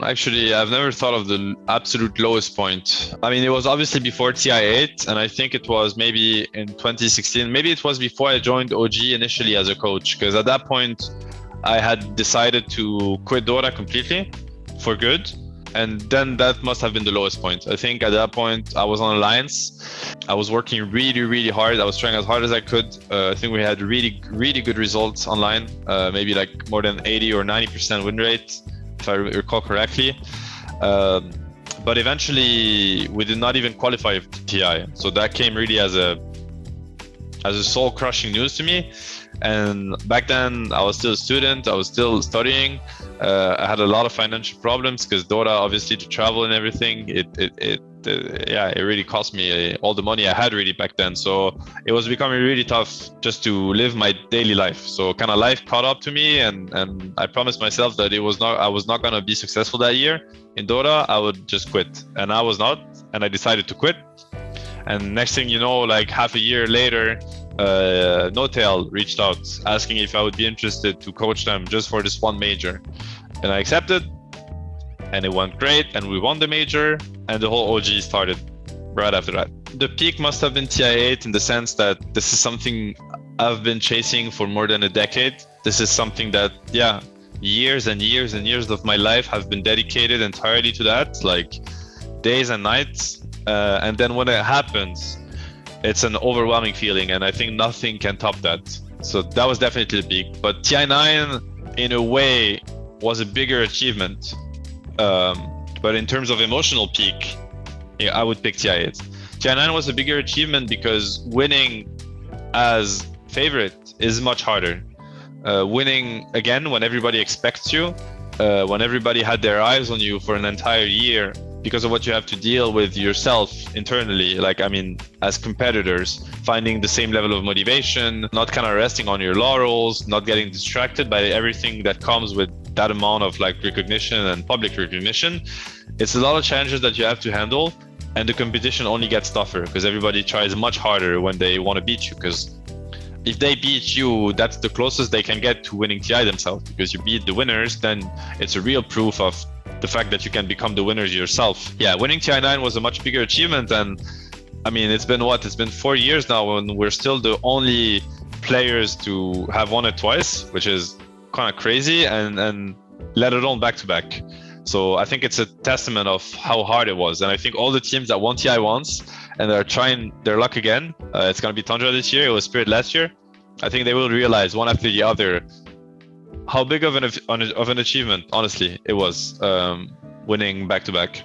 actually. I've never thought of the absolute lowest point. I mean, it was obviously before TI8, and I think it was maybe in 2016. Maybe it was before I joined OG initially as a coach, because at that point, I had decided to quit Dota completely for good. And then that must have been the lowest point. I think at that point, I was on Alliance. I was working really, really hard. I was trying as hard as I could. I think we had really, really good results online, maybe like more than 80 or 90% win rate, if I recall correctly. But eventually, we did not even qualify for TI. So that came really as a soul-crushing news to me. And back then, I was still a student. I was still studying. I had a lot of financial problems because Dota, obviously, to travel and everything, it really cost me all the money I had really back then. So it was becoming really tough just to live my daily life. So kind of life caught up to me, and I promised myself that I was not gonna be successful that year in Dota. I would just quit, and I was not, and I decided to quit. And next thing you know, like half a year later, Notail reached out asking if I would be interested to coach them just for this one major, and I accepted, and it went great, and we won the major, and the whole OG started right after that. The peak must have been TI8 in the sense that this is something I've been chasing for more than a decade. This is something that, years and years and years of my life have been dedicated entirely to that, like days and nights. And then when it happens, it's an overwhelming feeling, and I think nothing can top that. So that was definitely the peak. But TI9, in a way, was a bigger achievement. But in terms of emotional peak, I would pick TI8. TI9 was a bigger achievement because winning as favorite is much harder. Winning again when everybody expects you, when everybody had their eyes on you for an entire year, because of what you have to deal with yourself internally, like, I mean, as competitors, finding the same level of motivation, not kind of resting on your laurels, not getting distracted by everything that comes with that amount of like recognition and public recognition. It's a lot of challenges that you have to handle, and the competition only gets tougher because everybody tries much harder when they want to beat you, because if they beat you, that's the closest they can get to winning TI themselves, because you beat the winners, then it's a real proof of the fact that you can become the winners yourself. Yeah, winning TI9 was a much bigger achievement, and I mean, it's been 4 years now, and we're still the only players to have won it twice, which is kind of crazy, and let alone back to back. So I think it's a testament of how hard it was, and I think all the teams that won TI once and are trying their luck again, it's going to be Tundra this year, it was Spirit last year, I think they will realize one after the other how big of an achievement, honestly, it was, winning back to back.